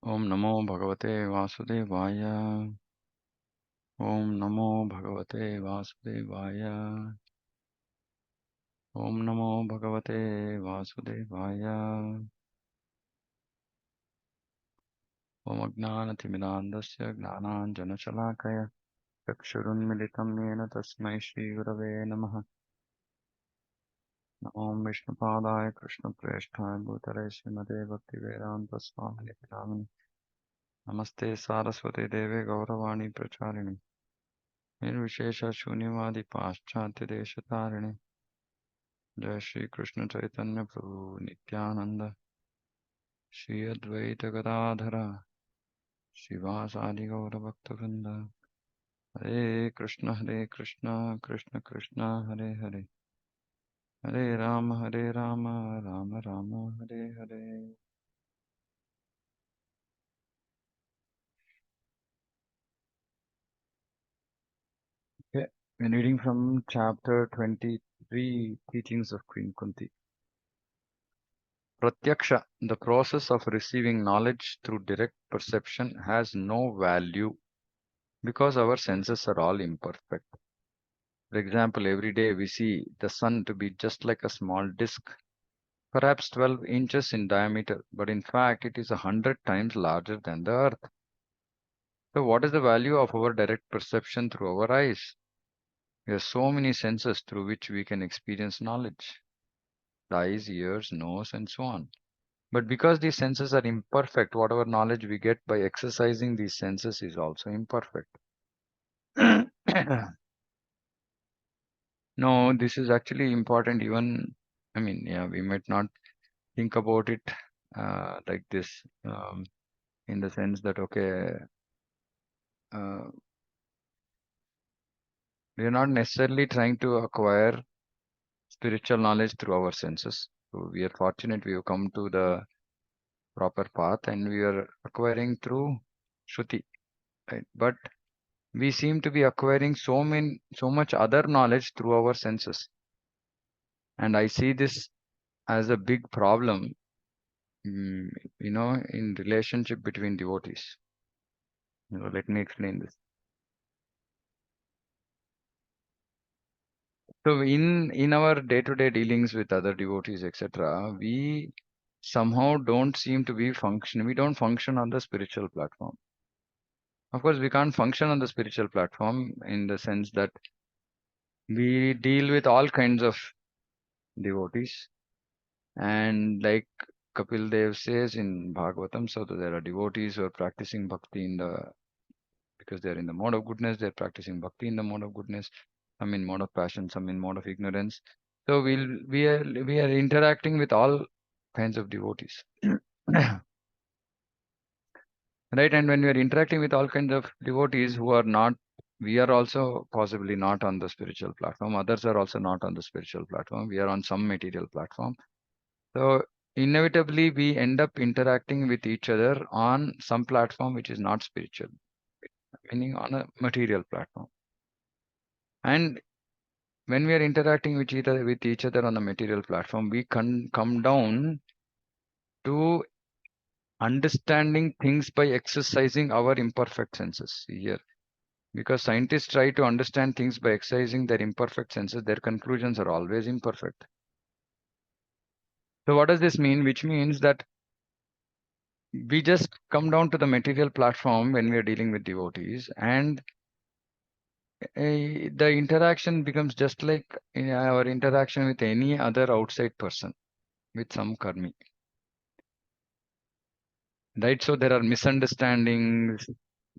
Om Namo Bhagavate Vasudevaya. Om Namo Bhagavate Vasudevaya. Om Namo Bhagavate Vasudevaya. Om Ajnanatimidandasya Gnananjanachalakaya Chakshurunmilitam Yena Tasmai Shri Gurave Namaha. Om Vishnupadaya Krishna Preshthaya Bhutale Srimate Bhaktivedanta Swamini Pramani. Namaste Saraswati Deve Gauravani Pracharini. Nirvishesha Shunyavadi Paschatya Deshatarine. Jai Shri Krishna Chaitanya Prabhu Nityananda Shri Advaita Gadadhara Shivasadi Gaura Bhakta Hare Krishna Krishna Krishna Hare Hare Hare Rama Rama Rama Hare Hare. Okay. We're reading from chapter 23, Teachings of Queen Kunti. Pratyaksha, the process of receiving knowledge through direct perception, has no value because our senses are all imperfect. For example, every day we see the sun to be just like a small disk, perhaps 12 inches in diameter, but in fact it is 100 times larger than the earth. So what is the value of our direct perception through our eyes? There are so many senses through which we can experience knowledge: eyes, ears, nose, and so on. But because these senses are imperfect, whatever knowledge we get by exercising these senses is also imperfect. No, this is actually important. Even, I mean, yeah, we might not think about it like this, in the sense that, okay, uh, we are not necessarily trying to acquire spiritual knowledge through our senses. So we are fortunate we have come to the proper path and we are acquiring through Shruti, right? But we seem to be acquiring so much other knowledge through our senses. And I see this as a big problem, mm, in relationship between devotees. Let me explain this. So in our day-to-day dealings with other devotees, etc., we somehow don't seem to be function. We don't function on the spiritual platform. Of course, we can't function on the spiritual platform in the sense that we deal with all kinds of devotees. And like Kapil Dev says in Bhagavatam, so there are devotees who are practicing bhakti because they're in the mode of goodness, they're practicing bhakti in the mode of goodness, some in mode of passion, some in mode of ignorance. So we are interacting with all kinds of devotees. Right? And when we are interacting with all kinds of devotees who are not, we are also possibly not on the spiritual platform. Others are also not on the spiritual platform. We are on some material platform. So inevitably we end up interacting with each other on some platform which is not spiritual, meaning on a material platform. And when we are interacting with each other on a material platform, we can come down to understanding things by exercising our imperfect senses here. Because scientists try to understand things by exercising their imperfect senses, their conclusions are always imperfect. So what does this mean? Which means that we just come down to the material platform when we are dealing with devotees, and the interaction becomes just like our interaction with any other outside person with some karmi. Right? So there are misunderstandings,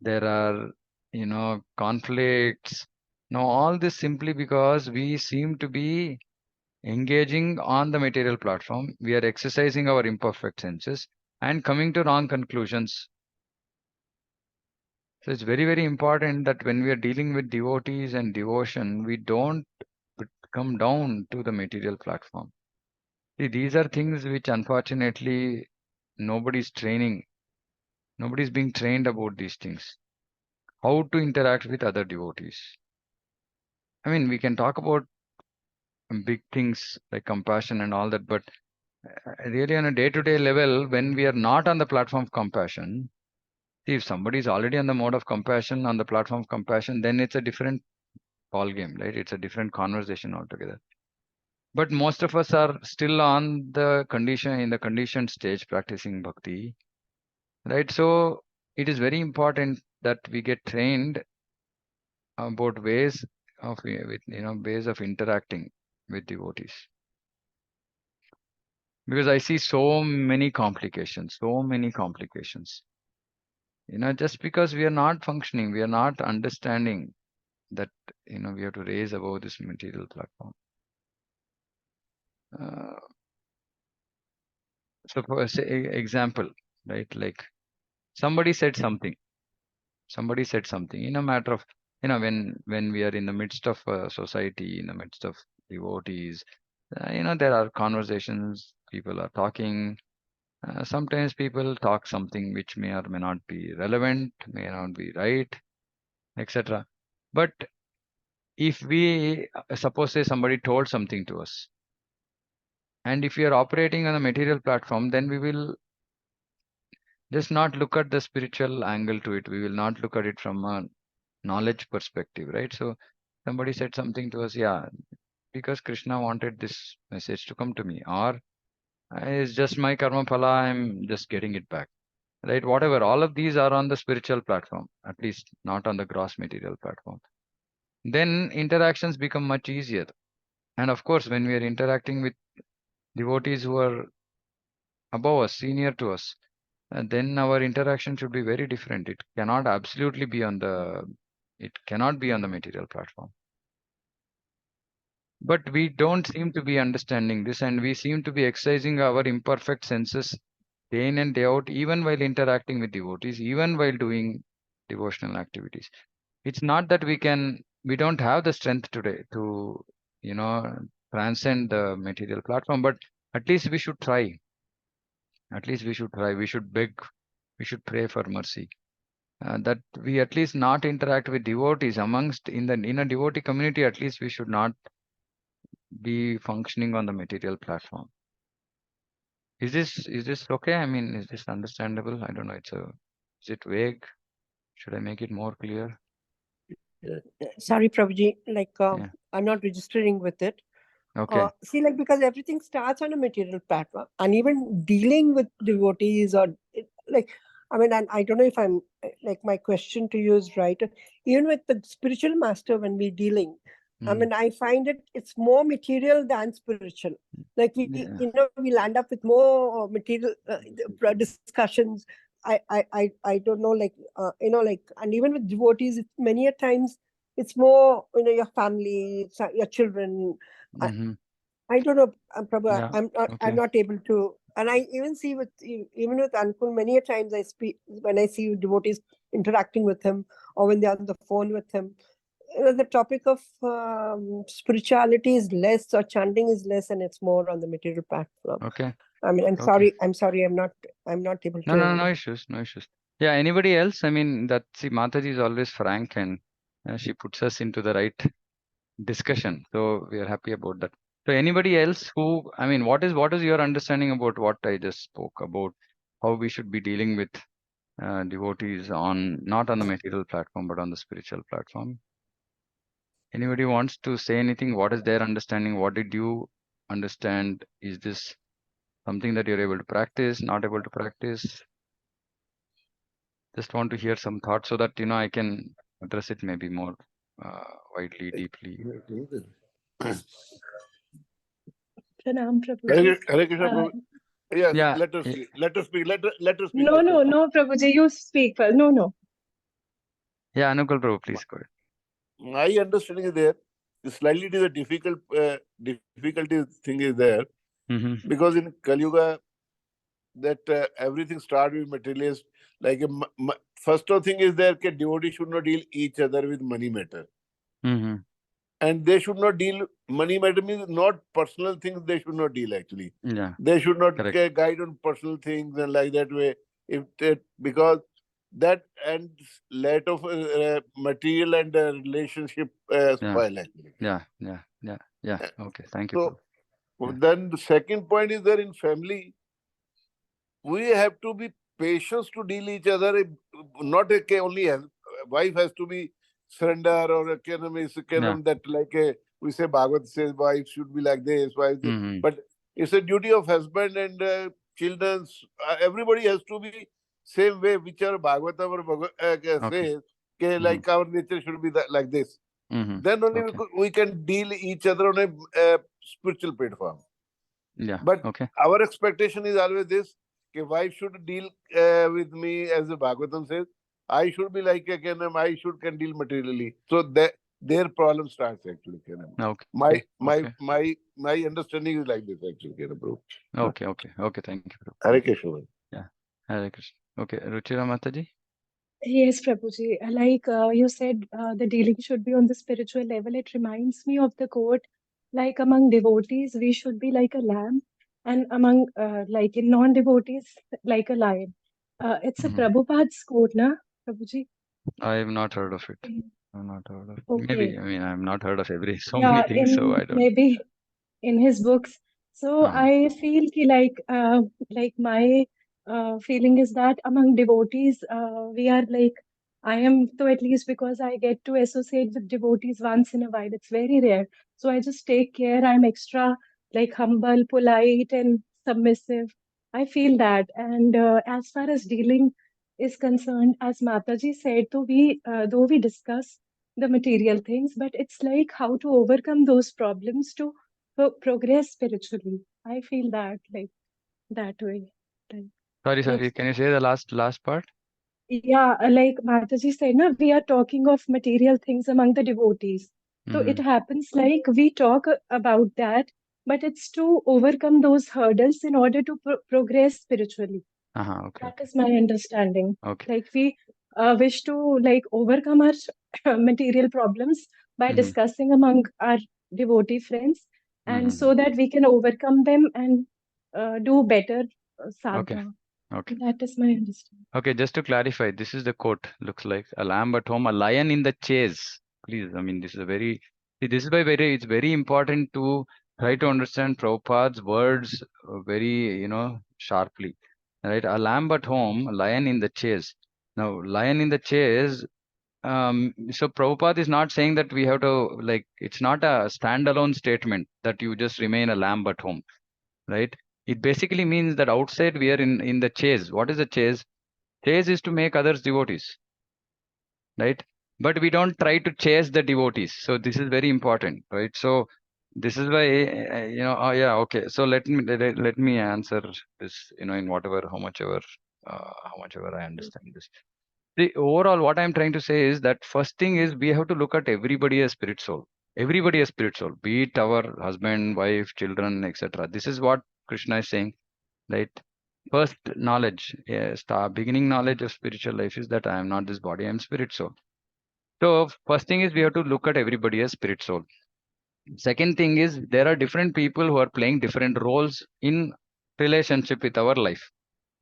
there are, conflicts. Now, all this simply because we seem to be engaging on the material platform. We are exercising our imperfect senses and coming to wrong conclusions. So it's very, very important that when we are dealing with devotees and devotion, we don't come down to the material platform. See, these are things which unfortunately nobody's training. Nobody's being trained about these things. How to interact with other devotees. I mean, we can talk about big things like compassion and all that, but really on a day-to-day level, when we are not on the platform of compassion, See, if somebody is already on the mode of compassion, on the platform of compassion, then it's a different ball game, right? It's a different conversation altogether. But most of us are still on the condition in the conditioned stage practicing bhakti, right? So it is very important that we get trained about ways of with ways of interacting with devotees. Because I see so many complications, so many complications. Just because we are not functioning, we are not understanding that we have to raise above this material platform. Uh, so for say example, right? Like somebody said something. Somebody said something in a matter of when we are in the midst of society, in the midst of devotees, there are conversations. People are talking. Sometimes people talk something which may or may not be relevant, may not be right, etc. But if we suppose say somebody told something to us, and if we are operating on a material platform, then we will just not look at the spiritual angle to it. We will not look at it from a knowledge perspective, right? So somebody said something to us, yeah, because Krishna wanted this message to come to me, or it's just my karma phala, I'm just getting it back, right? Whatever, all of these are on the spiritual platform, at least not on the gross material platform. Then interactions become much easier. And of course, when we are interacting with devotees who are above us, senior to us, then our interaction should be very different. It cannot be on the material platform. But we don't seem to be understanding this, and we seem to be exercising our imperfect senses day in and day out, even while interacting with devotees, even while doing devotional activities. It's not that we don't have the strength today to, you know, transcend the material platform, but at least we should try. At least we should try. We should beg. We should pray for mercy. That we at least not interact with devotees amongst in a devotee community. At least we should not be functioning on the material platform. Is this okay? I mean, is this understandable? I don't know. Is it vague? Should I make it more clear? Sorry, Prabhuji, Yeah. I'm not registering with it. Okay. See, because everything starts on a material platform, and even dealing with devotees and I don't know if I'm my question to you is right. Even with the spiritual master, when we're dealing, I find it's more material than spiritual. Yeah. We land up with more material discussions. I don't know, and even with devotees, many a times it's more, your family, your children. I don't know, Prabhu. Yeah. I'm Okay. not able to, and I even see even with Ankul, many a times I speak when I see devotees interacting with him, or when they're on the phone with him. The topic of spirituality is less, or chanting is less, and it's more on the material platform. Okay. I'm Okay. sorry, I'm not able No, to. no issues. No issues. Yeah. Anybody else? I mean, Mataji is always frank, and she puts us into the right discussion. So we are happy about that. So anybody else who, I mean, what is your understanding about what I just spoke about? How we should be dealing with devotees not on the material platform, but on the spiritual platform? Anybody wants to say anything? What is their understanding? What did you understand? Is this something that you're able to practice, not able to practice? Just want to hear some thoughts so that I can address it maybe more widely, deeply. Pranam, Prabhuji. Hare Krishna, Prabhu. Yes, Yeah. let us speak. Let us speak. Let us speak. No, Prabhuji, you speak first. No. Yeah, Anukul Prabhu, please go ahead. My understanding is there. Slightly, it is a difficulty thing is there, because in Kali Yuga, that everything starts with materialist. First thing is there that devotees should not deal each other with money matter. And they should not deal, money matter means not personal things, they should not deal actually. Yeah. They should not Correct. guide on personal things and like that way. Because that ends lot of material and relationship spoil actually. Yeah. Okay, thank you. So then the second point is there in family, we have to be patient to deal each other. not only wife has to be surrender or that like we say Bhagavad says wife should be like this, wife, but it's a duty of husband and children. Everybody has to be same way, whichever Bhagavatam or says, like our nature should be like this. Then only we can deal each other on a spiritual platform. Yeah. But our expectation is always this: wife should deal with me as the Bhagavatam says. I should be like I can deal materially. So their problem starts actually. My understanding is like this actually, bro. Okay. Thank you, bro. Hare Krishna. Yeah. Hare Krishna. Okay, Ruchira Mataji. Yes, Prabhuji. Like you said, the dealing should be on the spiritual level. It reminds me of the quote, like among devotees, we should be like a lamb, and among like in non-devotees, like a lion. It's a Prabhupada's quote, na, Prabhuji? I have not heard of it. I've not heard of it. Okay. Maybe, I mean, I've not heard of many things, so I don't. Maybe in his books. So I feel like my feeling is that among devotees, we are like, I am, so at least because I get to associate with devotees once in a while, it's very rare. So I just take care. I'm extra like humble, polite, and submissive. I feel that. And as far as dealing is concerned, as Mataji said, though we discuss the material things, but it's like how to overcome those problems to progress spiritually. I feel that like that way. Sorry, can you say the last part? Yeah, like Mataji said, na, we are talking of material things among the devotees. So it happens like we talk about that, but it's to overcome those hurdles in order to progress spiritually. That is my understanding. Like we wish to like overcome our material problems by discussing among our devotee friends, and so that we can overcome them and do better sadhana. That is my understanding. Okay, just to clarify, this is the quote. Looks like a lamb at home, a lion in the chase. Please, I mean, this is this is it's very important to try to understand Prabhupada's words very, sharply. Right? A lamb at home, a lion in the chase. Now, lion in the chase, so Prabhupada is not saying that we have to, like, it's not a standalone statement that you just remain a lamb at home, right? It basically means that outside we are in the chase. What is the chase? Chase is to make others devotees, right? But we don't try to chase the devotees. So this is very important, right? So this is why, oh yeah, okay. So let me answer this, in whatever, how much ever I understand this. The overall, what I'm trying to say is that first thing is we have to look at everybody as spirit soul. Everybody as spirit soul, be it our husband, wife, children, etc. This is what Krishna is saying, right? First knowledge, yes, the beginning knowledge of spiritual life is that I am not this body, I am spirit soul. So first thing is we have to look at everybody as spirit soul. Second thing is there are different people who are playing different roles in relationship with our life.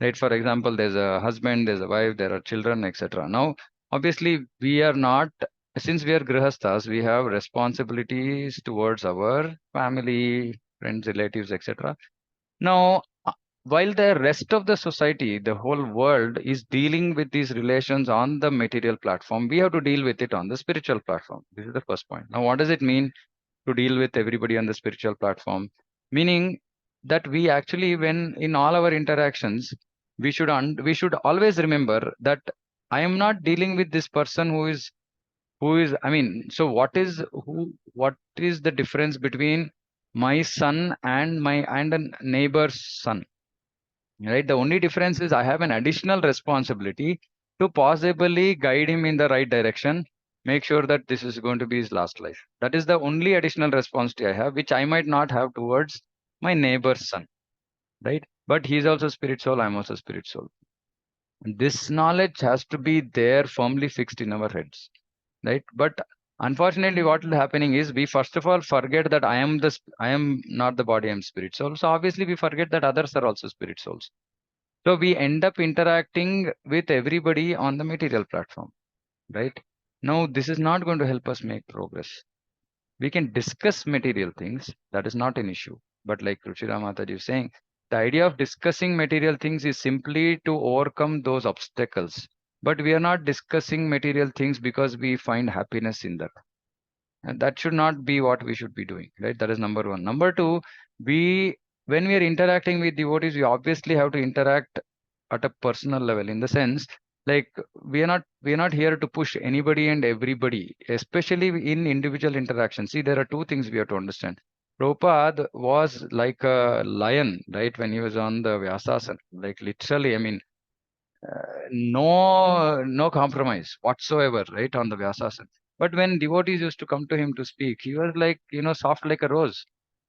Right? For example, there's a husband, there's a wife, there are children, etc. Now, obviously, we are not, since we are grihasthas, we have responsibilities towards our family, friends, relatives, etc. Now, while the rest of the society, the whole world is dealing with these relations on the material platform, we have to deal with it on the spiritual platform. This is the first point. Now, what does it mean to deal with everybody on the spiritual platform? Meaning that we actually, when in all our interactions, we should always remember that I am not dealing with this person who is I mean, so what is the difference between my son and a neighbor's son? Right? The only difference is I have an additional responsibility to possibly guide him in the right direction, make sure that this is going to be his last life. That is the only additional responsibility I have, which I might not have towards my neighbor's son, right? But he's also spirit soul, I'm also spirit soul. This knowledge has to be there firmly fixed in our heads, right? But unfortunately, what will happening is we first of all forget that I am not the body, I'm spirit soul. So obviously we forget that others are also spirit souls. So we end up interacting with everybody on the material platform, right? Now, this is not going to help us make progress. We can discuss material things. That is not an issue. But like Ruchira Mataji is saying, the idea of discussing material things is simply to overcome those obstacles. but we are not discussing material things because we find happiness in that. And that should not be what we should be doing, right? That is number one. Number two, we when we are interacting with devotees, we obviously have to interact at a personal level, in the sense, like, we are not here to push anybody and everybody, especially in individual interaction. See, there are two things we have to understand. Prabhupada was like a lion, right? When he was on the Vyasasana, like literally, I mean, no compromise whatsoever, right, on the Vyasasana. But when devotees used to come to him to speak, he was like, soft like a rose,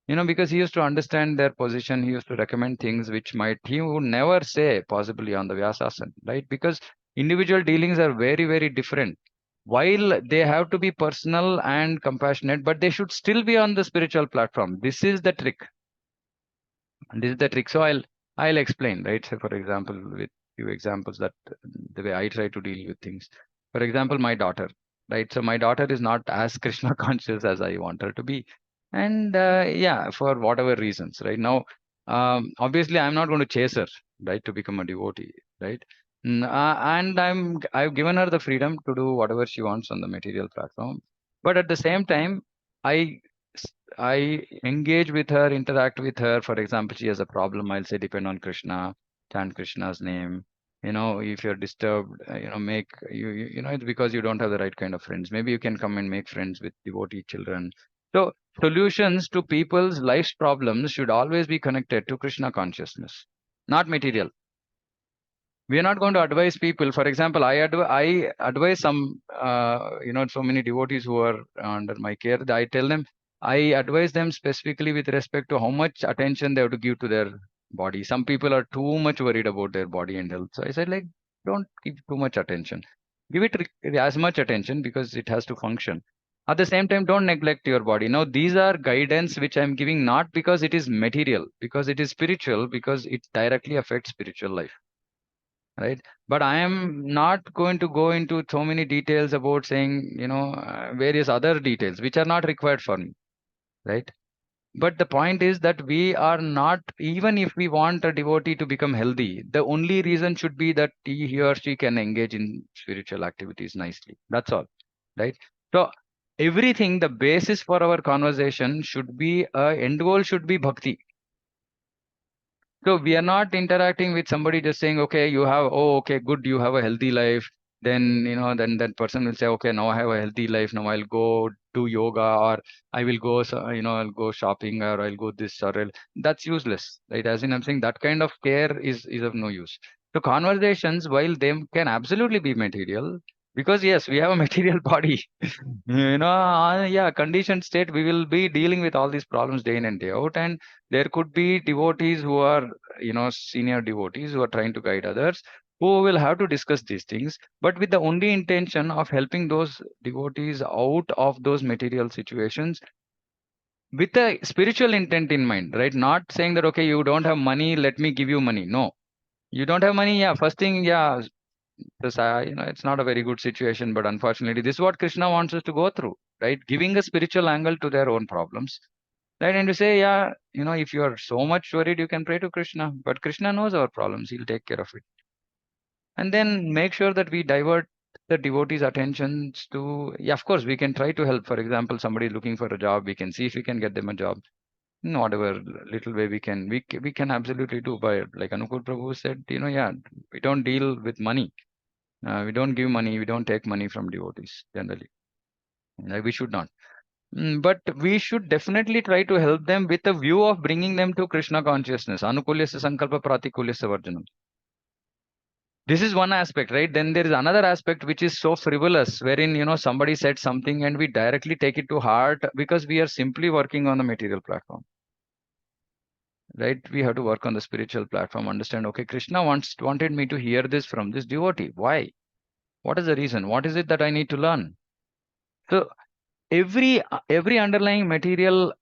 because he used to understand their position. He used to recommend things which he would never say possibly on the Vyasasana, right? Because individual dealings are very, very different. While they have to be personal and compassionate, but they should still be on the spiritual platform. This is the trick. And this is the trick. So I'll explain, right? So for example, with few examples, that the way I try to deal with things. For example, my daughter, right? So my daughter is not as Krishna conscious as I want her to be, and yeah, for whatever reasons, right? Now, obviously, I'm not going to chase her, right, to become a devotee, right? And I've given her the freedom to do whatever she wants on the material platform, but at the same time, I I engage with her, interact with her. For example, she has a problem. I'll say, depend on Krishna, chant Krishna's name. If you're disturbed, make it's because you don't have the right kind of friends. Maybe you can come and make friends with devotee children. So solutions to people's life's problems should always be connected to Krishna consciousness, not material. We are not going to advise people. For example, I advise some, so many devotees who are under my care. I tell them, I advise them specifically with respect to how much attention they have to give to their body. Some people are too much worried about their body and health. So I said, like, don't give too much attention. Give it as much attention because it has to function. At the same time, don't neglect your body. Now, these are guidance which I'm giving not because it is material, because it is spiritual, because it directly affects spiritual life, right? But I am not going to go into so many details about saying, various other details which are not required for me, right? But the point is that we are not, even if we want a devotee to become healthy, the only reason should be that he or she can engage in spiritual activities nicely. That's all, right? So everything, the basis for our conversation should be, end goal should be bhakti. So we are not interacting with somebody just saying, okay, okay, good, you have a healthy life. Then, then that person will say, okay, now I have a healthy life. Now I'll go do yoga, or I will go, I'll go shopping, or I'll go this, or that's useless, right? As in, I'm saying that kind of care is of no use. So conversations, while they can absolutely be material, because yes, we have a material body, yeah, conditioned state, we will be dealing with all these problems day in and day out. And there could be devotees who are, senior devotees who are trying to guide others, who will have to discuss these things, but with the only intention of helping those devotees out of those material situations with a spiritual intent in mind, right? Not saying that, okay, you don't have money, let me give you money. No, you don't have money. Yeah, first thing, yeah, this, it's not a very good situation, but unfortunately, this is what Krishna wants us to go through, right? Giving a spiritual angle to their own problems. Right, and we say, yeah, if you are so much worried, you can pray to Krishna. But Krishna knows our problems; He'll take care of it. And then make sure that we divert the devotees' attentions to. Yeah, of course, we can try to help. For example, somebody is looking for a job, we can see if we can get them a job. Whatever little way we can, we can absolutely do. But like Anukul Prabhu said, yeah, we don't deal with money. We don't give money. We don't take money from devotees generally. Like, we should not. But we should definitely try to help them with a view of bringing them to Krishna consciousness. Anukulyasya sankalpa pratikulyasya varjanam. This is one aspect, right? Then there is another aspect which is so frivolous, wherein, somebody said something and we directly take it to heart because we are simply working on the material platform, right? We have to work on the spiritual platform, understand, okay, Krishna wanted me to hear this from this devotee. Why? What is the reason? What is it that I need to learn? So every underlying material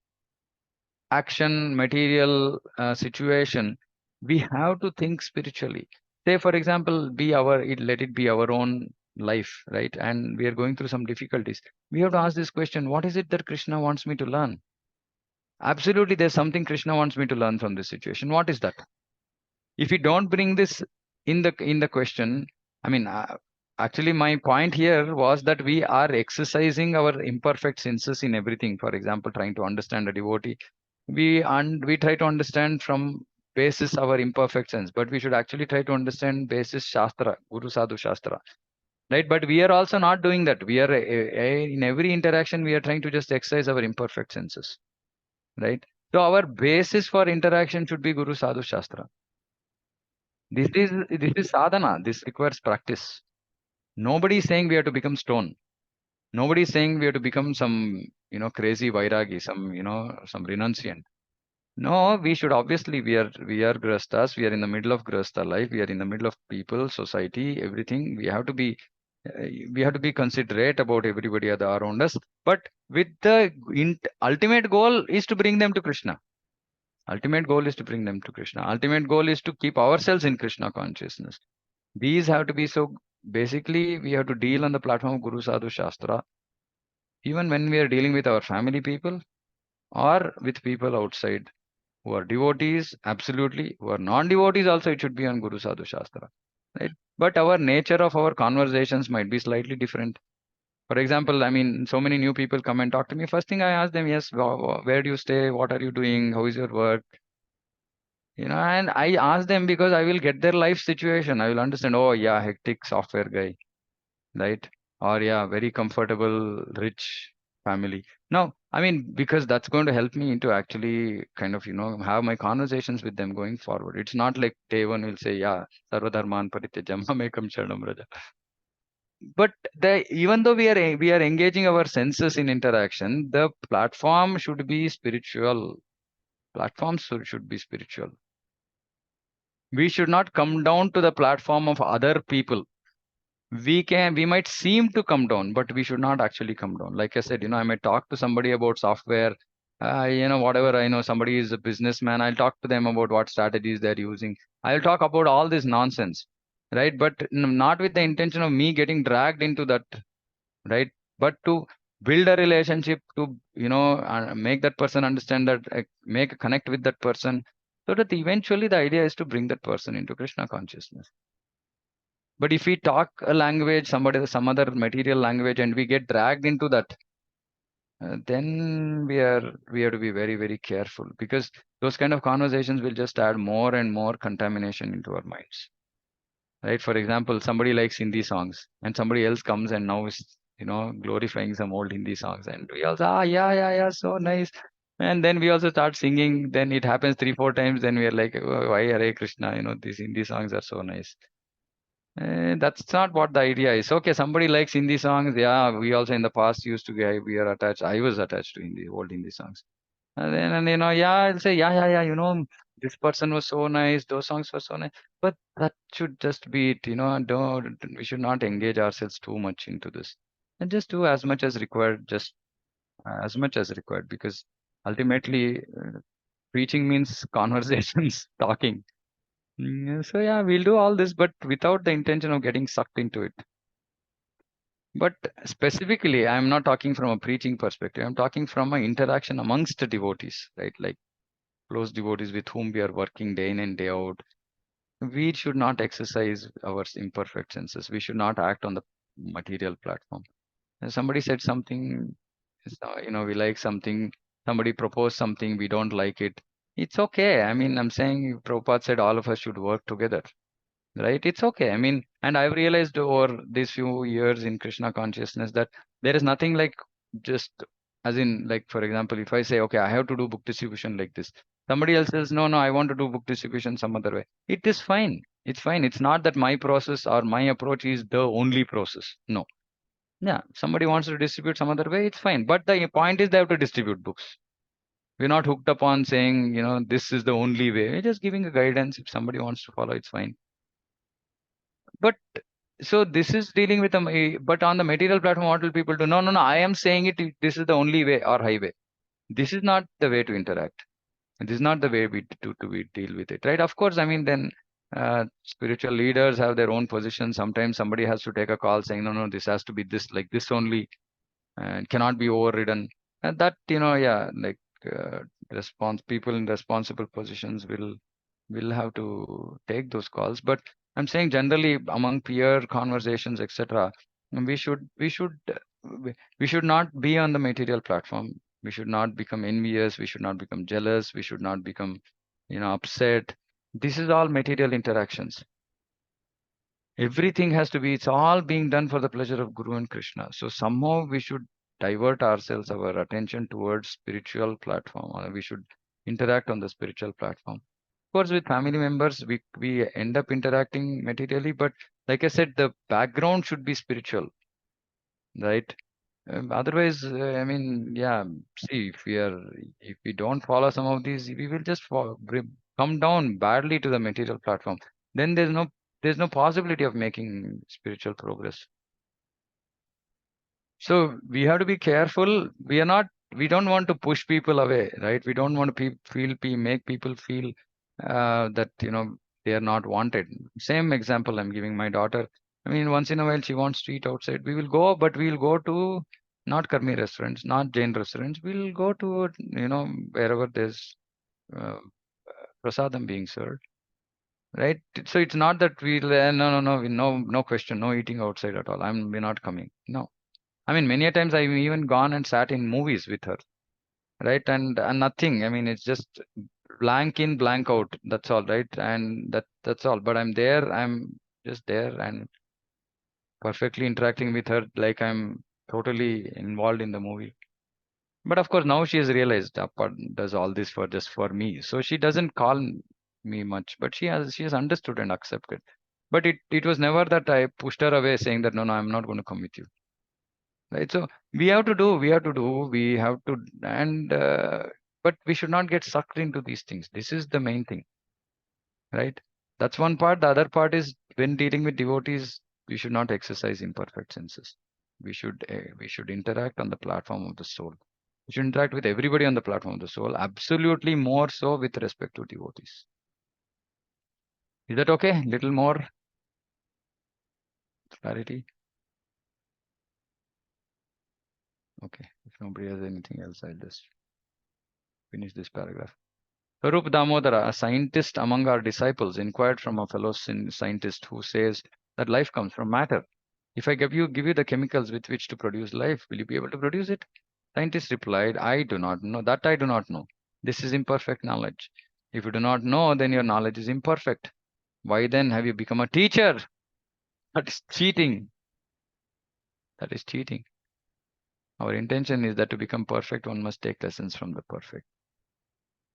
action, material situation, we have to think spiritually. Say, for example, let it be our own life, right? And we are going through some difficulties. We have to ask this question: what is it that Krishna wants me to learn? Absolutely, there's something Krishna wants me to learn from this situation. What is that? If we don't bring this in the question, I mean, actually my point here was that we are exercising our imperfect senses in everything. For example, trying to understand a devotee, we try to understand from basis our imperfect sense, but we should actually try to understand basis Shastra, Guru Sadhu Shastra, right? But we are also not doing that. We are in every interaction we are trying to just exercise our imperfect senses, right? So our basis for interaction should be Guru Sadhu Shastra. This is sadhana. This requires practice. Nobody is saying we have to become stone. Nobody is saying we have to become some, crazy vairagi, some renunciant. No, we should obviously, we are grastas. We are in the middle of grasta life. We are in the middle of people, society, everything. We have to be considerate about everybody around us. But with the ultimate goal is to bring them to Krishna. Ultimate goal is to bring them to Krishna. Ultimate goal is to keep ourselves in Krishna consciousness. These have to be so. Basically, we have to deal on the platform of Guru Sadhu Shastra, even when we are dealing with our family people or with people outside who are devotees, absolutely. Who are non-devotees, also it should be on Guru Sadhu Shastra, right? But our nature of our conversations might be slightly different. For example, I mean, so many new people come and talk to me. First thing I ask them, yes, where do you stay? What are you doing? How is your work? And I ask them because I will get their life situation. I will understand, oh yeah, hectic software guy, right? Or yeah, very comfortable, rich family. No, I mean, because that's going to help me to actually kind of, have my conversations with them going forward. It's not like day one will say, yeah, sarvadharman parityajam mamekam sharanam raja. But even though we are engaging our senses in interaction, the platform should be spiritual. Platforms should be spiritual. We should not come down to the platform of other people. We might seem to come down, but we should not actually come down. Like I said, I might talk to somebody about software, whatever. I know somebody is a businessman, I'll talk to them about what strategies they're using. I'll talk about all this nonsense, right? But not with the intention of me getting dragged into that, right? But to build a relationship, to make that person understand that, make a connect with that person, so that eventually the idea is to bring that person into Krishna consciousness. But if we talk a language, some other material language, and we get dragged into that, then we have to be very, very careful, because those kind of conversations will just add more and more contamination into our minds. Right? For example, somebody likes Hindi songs, and somebody else comes and now is glorifying some old Hindi songs, and we also yeah, yeah, yeah, so nice. And then we also start singing. Then it happens 3-4 times. Then we are like, oh, why Hare Krishna? These Hindi songs are so nice. That's not what the idea is. Okay, somebody likes Hindi songs. Yeah, we also in the past used to get, we are attached. I was attached to old Hindi songs. And yeah, I'll say, yeah, yeah, yeah, this person was so nice. Those songs were so nice. But that should just be it, we should not engage ourselves too much into this. And just do as much as required, just as much as required, because ultimately, preaching means conversations, talking. So yeah, we'll do all this, but without the intention of getting sucked into it. But specifically, I'm not talking from a preaching perspective. I'm talking from an interaction amongst the devotees, right? Like close devotees with whom we are working day in and day out. We should not exercise our imperfect senses. We should not act on the material platform. And somebody said something, we like something. Somebody proposed something, we don't like it. It's okay. I mean, I'm saying Prabhupada said all of us should work together. Right? It's okay. I mean, and I've realized over these few years in Krishna consciousness that there is nothing like just as in, like, for example, if I say, okay, I have to do book distribution like this, somebody else says, no, no, I want to do book distribution some other way. It is fine. It's fine. It's not that my process or my approach is the only process. No. Yeah. Somebody wants to distribute some other way, it's fine. But the point is they have to distribute books. We're not hooked upon saying, this is the only way. We're just giving a guidance. If somebody wants to follow, it's fine. But so this is dealing with but on the material platform, what will people do? No, no, no. I am saying it. This is the only way or highway. This is not the way to interact. This is not the way we deal with it, right? Of course, I mean, then spiritual leaders have their own position. Sometimes somebody has to take a call saying, no, no, this has to be this, like this only, and cannot be overridden. And that, yeah, like people in responsible positions will have to take those calls. But I'm saying generally among peer conversations, etc. We should not be on the material platform. We should not become envious. We should not become jealous. We should not become, upset. This is all material interactions. Everything has to be. It's all being done for the pleasure of Guru and Krishna. So somehow we should divert ourselves, our attention towards spiritual platform, or we should interact on the spiritual platform. Of course, with family members, we end up interacting materially, but like I said, the background should be spiritual, right? Otherwise, I mean, yeah. See, if we don't follow some of these, we will just come down badly to the material platform. Then there's no possibility of making spiritual progress. So we have to be careful. We don't want to push people away, right? We don't want to make people feel that, they are not wanted. Same example I'm giving my daughter. I mean, once in a while she wants to eat outside. We will go, but we'll go to not Karmi restaurants, not Jain restaurants. We'll go to, wherever there's prasadam being served, right? So it's not that no question, no eating outside at all. We're not coming. No. I mean, many a times I've even gone and sat in movies with her, right? And nothing. I mean, it's just blank in, blank out. That's all, right? And that's all. But I'm there. I'm just there and perfectly interacting with her like I'm totally involved in the movie. But of course, now she has realized Appa does all this for just for me. So she doesn't call me much, but she has understood and accepted. But it was never that I pushed her away saying that no, I'm not going to come with you. Right. So we have to, and but we should not get sucked into these things. This is the main thing, right? That's one part. The other part is when dealing with devotees, we should not exercise imperfect senses. We should interact on the platform of the soul. We should interact with everybody on the platform of the soul. Absolutely more so with respect to devotees. Is that okay? Little more clarity. Okay. If nobody has anything else, I'll just finish this paragraph. Rup Damodara, a scientist among our disciples, inquired from a fellow scientist who says that life comes from matter. If I give you the chemicals with which to produce life, will you be able to produce it? Scientist replied, I do not know. That I do not know. This is imperfect knowledge. If you do not know, then your knowledge is imperfect. Why then have you become a teacher? That is cheating. That is cheating. Our intention is that to become perfect, one must take lessons from the perfect.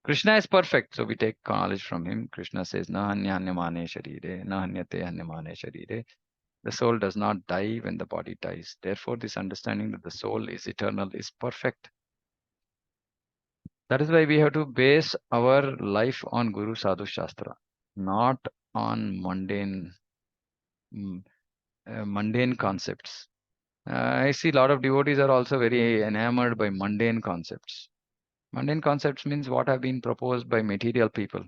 Krishna is perfect, so we take knowledge from him. Krishna says, Na hanyanyamane sharire, na hanyate hanyamane sharire. The soul does not die when the body dies. Therefore, this understanding that the soul is eternal is perfect. That is why we have to base our life on Guru Sadhu Shastra, not on mundane concepts. I see a lot of devotees are also very enamored by mundane concepts. Mundane concepts means what have been proposed by material people.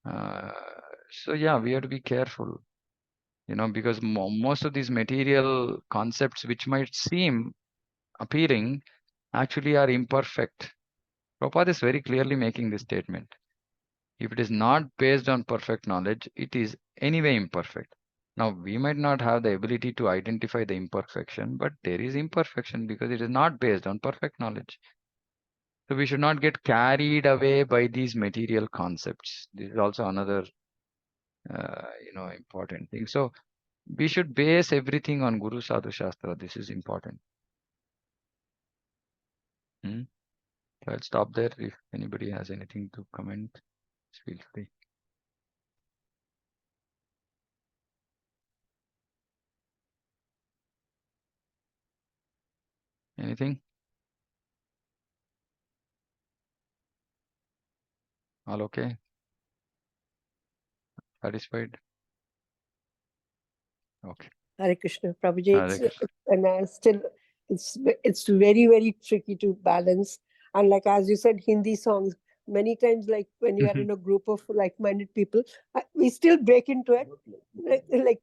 So yeah, we have to be careful, because most of these material concepts which might seem appealing actually are imperfect. Prabhupada is very clearly making this statement. If it is not based on perfect knowledge, it is anyway imperfect. Now, we might not have the ability to identify the imperfection, but there is imperfection because it is not based on perfect knowledge. So we should not get carried away by these material concepts. This is also another, important thing. So we should base everything on Guru Sadhu Shastra. This is important. So I'll stop there. If anybody has anything to comment, feel free. Anything? All okay? Satisfied? Okay. Hare Krishna, Prabhuji. Hare Krishna. And still, it's very, very tricky to balance. And like as you said, Hindi songs, many times, like when you are in a group of like-minded people, we still break into it. Like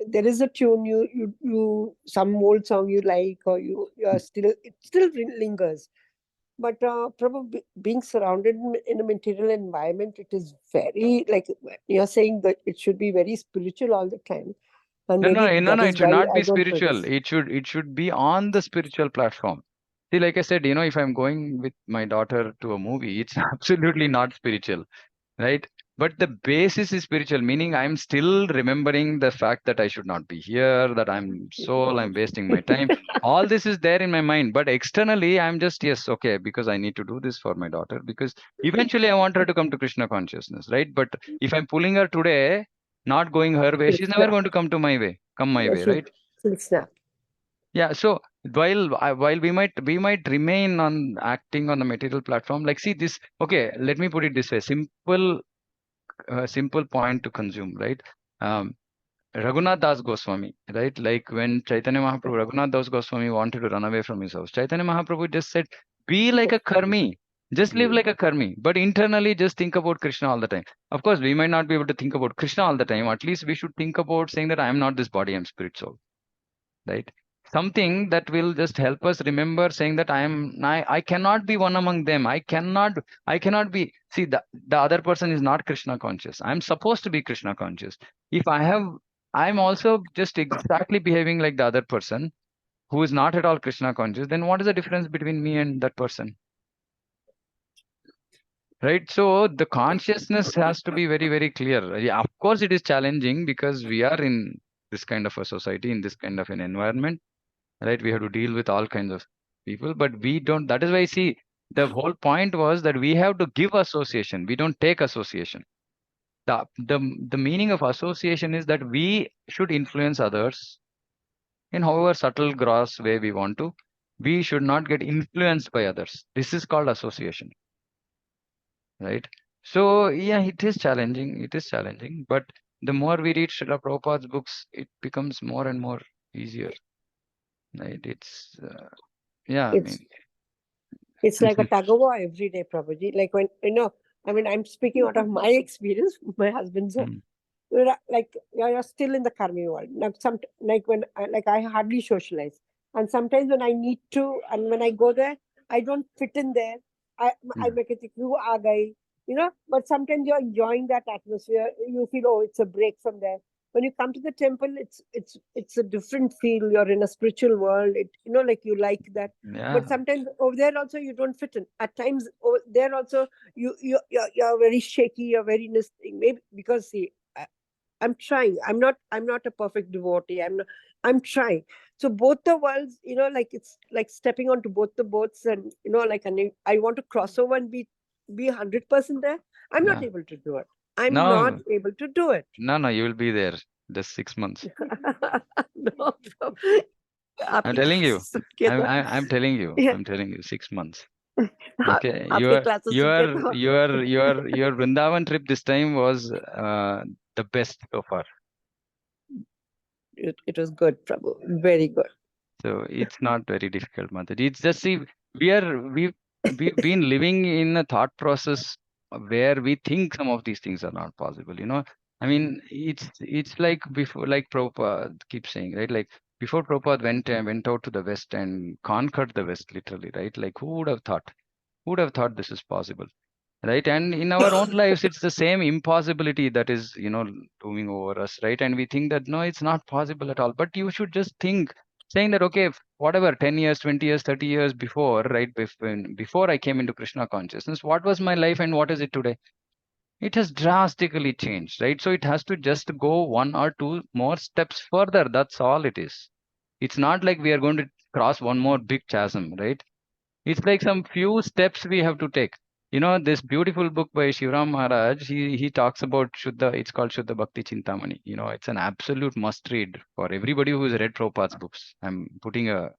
there is a tune you some old song you like, or you are still, it still lingers. But probably being surrounded in a material environment, it is very, like you're saying, that it should be very spiritual all the time, and No, maybe no, no, that no. is It should why not I be don't spiritual. practice. It should be on the spiritual platform. See, like I said, if I'm going with my daughter to a movie, it's absolutely not spiritual, right? But the basis is spiritual, meaning I'm still remembering the fact that I should not be here, that I'm soul, I'm wasting my time. All this is there in my mind, but externally, I'm just, yes, okay, because I need to do this for my daughter, because eventually I want her to come to Krishna consciousness, right? But if I'm pulling her today, not going her way, She'll she's never snap. going to come my Yeah, way, right? she'll snap. Yeah, so while we might remain on acting on the material platform, like, see this, okay, let me put it this way, simple point to consume, right? Um, Raghunath Das Goswami, right? Like when Chaitanya Mahaprabhu, Raghunath Das Goswami wanted to run away from his house, Chaitanya Mahaprabhu just said, be like a karmi, just live like a karmi, but internally just think about Krishna all the time. Of course, we might not be able to think about Krishna all the time. At least we should think about saying that I am not this body, I am spirit soul, right? Something that will just help us remember saying that I cannot be one among them. I cannot be, see, the other person is not Krishna conscious. I'm supposed to be Krishna conscious. If I'm also just exactly behaving like the other person who is not at all Krishna conscious, then what is the difference between me and that person? Right? So the consciousness has to be very, very clear. Yeah, of course it is challenging because we are in this kind of a society, in this kind of an environment, right? We have to deal with all kinds of people, but we don't. That is why, see, the whole point was that we have to give association. We don't take association. The meaning of association is that we should influence others in however subtle, gross way we want to. We should not get influenced by others. This is called association, right? So yeah, it is challenging. It is challenging, but the more we read Srila Prabhupada's books, it becomes more and more easier, right? It's yeah, I It's mean. it's like a tug of war every day, Prabhuji. Like when I mean, I'm speaking out of my experience. My husband's Mm. like you're still in the karmi world. Now, like when I hardly socialize, and sometimes when I need to, and when I go there, I don't fit in there. I Mm. make it you are guy, But sometimes you're enjoying that atmosphere. You feel, oh, it's a break from there. When you come to the temple, it's a different feel. You're in a spiritual world. Like you like that. Yeah, But sometimes over there also you don't fit in. At times over there also you're very shaky. You're very maybe because see. I'm trying. I'm not a perfect devotee. I'm trying. So both the worlds, like it's like stepping onto both the boats, and and I want to cross over and be 100% there. I'm not yeah. able to do it. I'm not No, able to do it. no, you will be there. Just 6 months. No, bro. I'm आपकी telling you. classes सुन के I'm तो I'm I'm telling you. yeah, I'm telling you. 6 months. आप- Okay. आपकी Your classes सुन के your तो your your Vrindavan trip this time was the best so far. it was good, Prabhu. Very good. So it's not very difficult, Mataji. It's just, see, we've been living in a thought process where we think some of these things are not possible. I mean, it's like before, like Prabhupada keeps saying, right? Like before Prabhupada went out to the West and conquered the West, literally, right? Like who would have thought? Who would have thought this is possible? Right? And in our own lives, it's the same impossibility that is, looming over us, right? And we think that no, it's not possible at all. But you should just think, saying that, okay, whatever, 10 years, 20 years, 30 years before, right? Before I came into Krishna consciousness, what was my life and what is it today? It has drastically changed, right? So it has to just go one or two more steps further. That's all it is. It's not like we are going to cross one more big chasm, right? It's like some few steps we have to take. This beautiful book by Shivram Maharaj, he talks about Shuddha, it's called Shuddha Bhakti Chintamani. It's an absolute must read for everybody who's read Prabhupada's books. I'm putting a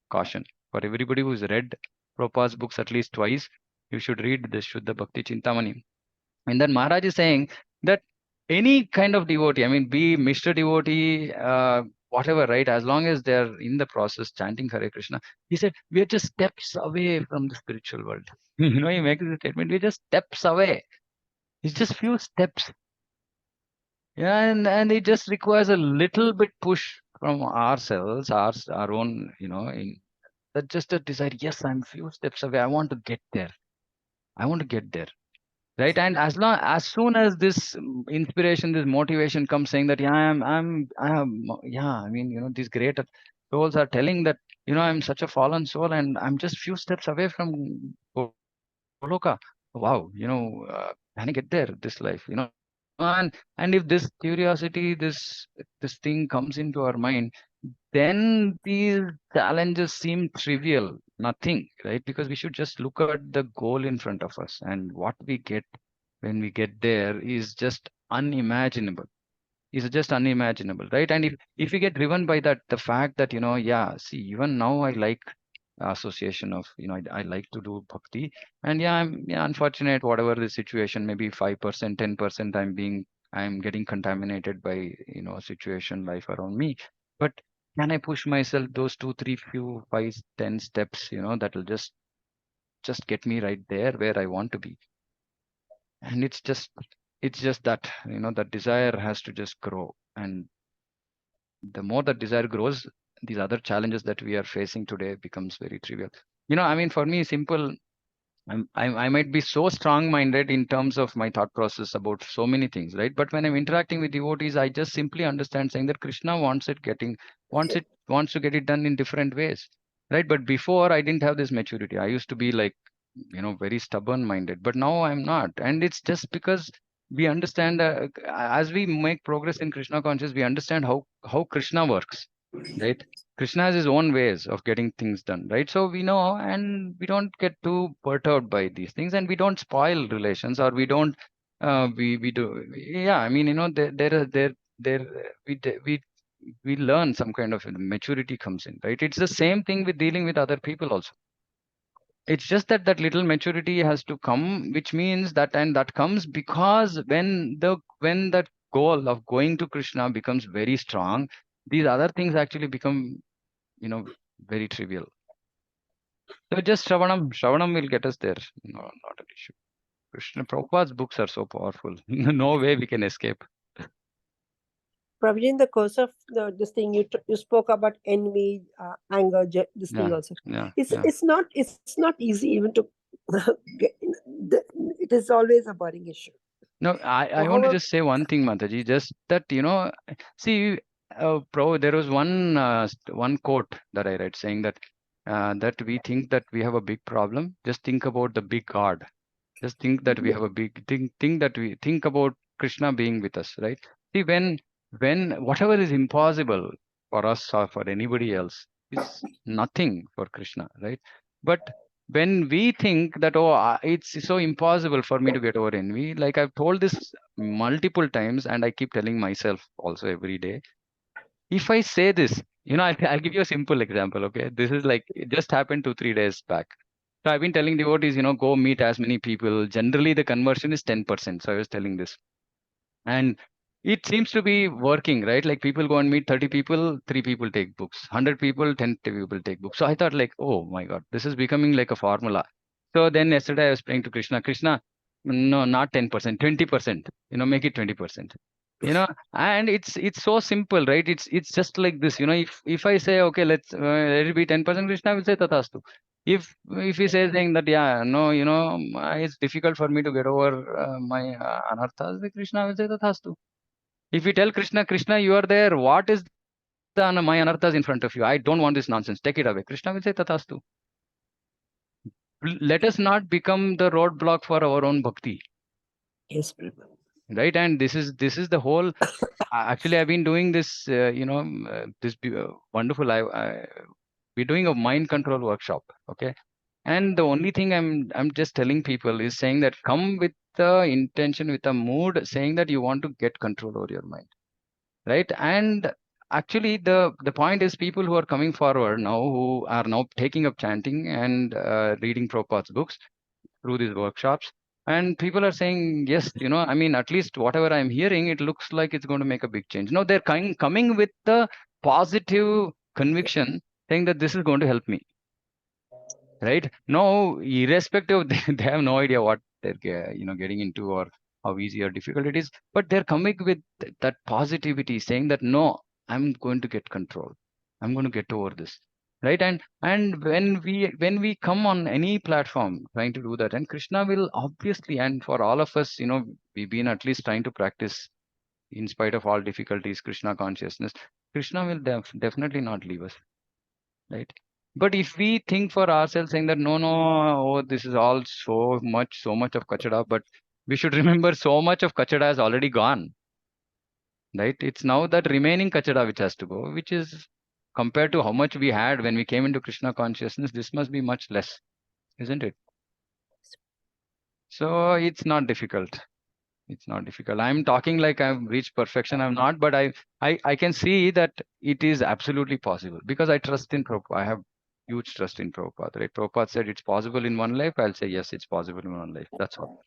caution. For everybody who's read Prabhupada's books at least twice, you should read this Shuddha Bhakti Chintamani. And then Maharaj is saying that any kind of devotee, I mean, be Mr. Devotee, whatever, right? As long as they're in the process chanting Hare Krishna, he said, we are just steps away from the spiritual world. He makes the statement, we're just steps away. It's just few steps. Yeah, and it just requires a little bit push from ourselves, our own, that just a desire. Yes, I'm few steps away. I want to get there. I want to get there. Right. And as soon as this inspiration, this motivation comes saying that, yeah, yeah, I mean, these great souls are telling that, I'm such a fallen soul and I'm just few steps away from Goloka. Wow. Can I get there this life, and if this curiosity, this thing comes into our mind, then these challenges seem trivial, nothing, right? Because we should just look at the goal in front of us, and what we get when we get there is just unimaginable. Is just unimaginable, right? And if we get driven by that, the fact that, yeah, see, even now I like association of, I like to do bhakti, and yeah, I'm, yeah, unfortunate, whatever the situation, maybe 5%, 10% I'm getting contaminated by, situation life around me. But can I push myself those 2 3 few 5 10 steps, that'll just get me right there where I want to be. And it's just that, that desire has to just grow. And the more that desire grows, these other challenges that we are facing today becomes very trivial. I mean, for me, simple. I might be so strong-minded in terms of my thought process about so many things, right? But when I'm interacting with devotees, I just simply understand saying that Krishna wants to get it done in different ways, right? But before, I didn't have this maturity. I used to be like, very stubborn-minded, but now I'm not. And it's just because we understand, as we make progress in Krishna consciousness, we understand how Krishna works, right? Krishna has his own ways of getting things done, right? So we know, and we don't get too perturbed by these things, and we don't spoil relations, or we don't. We do. Yeah, I mean, there we learn some kind of maturity comes in, right? It's the same thing with dealing with other people also. It's just that that little maturity has to come, which means that, and that comes because when that goal of going to Krishna becomes very strong, these other things actually become, you know, very trivial. So just Shravanam will get us there. No, not an issue. Krishna Prabhupada's books are so powerful. No way we can escape. Prabhuji, in the course of this thing, you spoke about envy, anger, this thing Yeah, also. yeah, It's yeah. it's not easy even to get. It is always a burning issue. No, I want to just say one thing, Mataji, just that, see, there was one quote that I read saying that we think that we have a big problem. Just think about the big God. Just think that we have a big think that we think about Krishna being with us, right? See, when whatever is impossible for us or for anybody else is nothing for Krishna, right? But when we think that, oh, it's so impossible for me to get over envy, like I've told this multiple times, and I keep telling myself also every day, if I say this, I'll give you a simple example. Okay, this is like, it just happened 2 3 days back. So I've been telling devotees, go meet as many people. Generally, the conversion is 10%. So I was telling this. And it seems to be working, right? Like people go and meet 30 people, 3 people take books. 100 people, 10 people take books. So I thought like, oh my God, this is becoming like a formula. So then yesterday I was praying to Krishna, no, not 10%, 20%, make it 20%. And it's so simple, right? It's just like this. If I say, okay, let it be 10%, Krishna will say tathastu. If he says saying that, yeah, no, it's difficult for me to get over my anarthas, the Krishna will say tathastu. If you tell Krishna, you are there, what is my anarthas in front of you? I don't want this nonsense. Take it away. Krishna will say tathastu. Let us not become the roadblock for our own bhakti. Yes, Prabhu. Right. And this is the whole. Actually, I've been doing this. This wonderful. We're doing a mind control workshop. Okay. And the only thing I'm just telling people is saying that come with the intention, with a mood, saying that you want to get control over your mind, right? And actually, the point is, people who are coming forward now, who are now taking up chanting and reading Prabhupada's books through these workshops, and people are saying, yes, I mean, at least whatever I'm hearing, it looks like it's going to make a big change. No, they're coming with the positive conviction, saying that this is going to help me. Right? No, irrespective, they have no idea what they're getting into, or how easy or difficult it is, but they're coming with that positivity, saying that no, I'm going to get control. I'm going to get over this. right? And when we come on any platform trying to do that, and Krishna will obviously, and for all of us, we've been at least trying to practice in spite of all difficulties Krishna consciousness. Krishna will definitely not leave us, right? But if we think for ourselves saying that no, oh, this is all so much of kachada, but we should remember so much of kachada has already gone, right? It's now that remaining kachada which has to go, which is compared to how much we had when we came into Krishna consciousness, this must be much less, isn't it? So it's not difficult. It's not difficult. I'm talking like I've reached perfection. I'm not, but I can see that it is absolutely possible because I trust in Prabhupada. I have huge trust in Prabhupada. Right? Prabhupada said it's possible in one life. I'll say yes, it's possible in one life. That's all.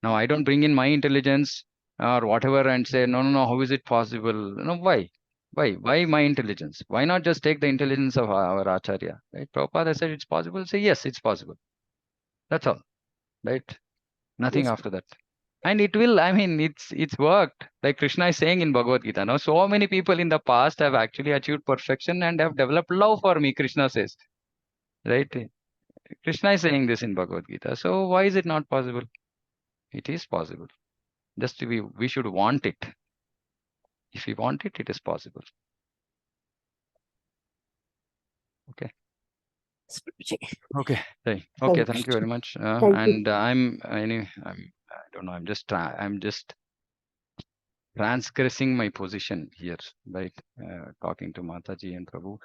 Now I don't bring in my intelligence or whatever and say no. How is it possible? No, why? Why my intelligence? Why not just take the intelligence of our Acharya? Right? Prabhupada said it's possible. Say yes, it's possible. That's all. Right? Nothing Yes. after that. And it will, I mean, it's worked. Like Krishna is saying in Bhagavad Gita. Now, so many people in the past have actually achieved perfection and have developed love for me, Krishna says. Right? Krishna is saying this in Bhagavad Gita. So why is it not possible? It is possible. Just we should want it. If we want it, it is possible. Okay. Okay. Right. Okay. Thank you very much. Thank you. I don't know. I'm just transgressing my position here, right? Talking to Mataji and Prabhu,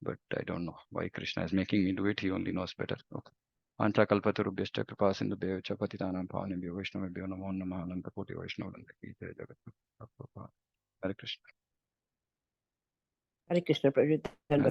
but I don't know why Krishna is making me do it. He only knows better. Okay. Ancha kalpatarubhyascha kripa sindhu bhyo patitanam pavanebhyo vaishnavebhyo namo namah ananta koti vaishnavavrinda ki jai jagat. Hare Krishna. Hare Krishna, Prabhu. Hare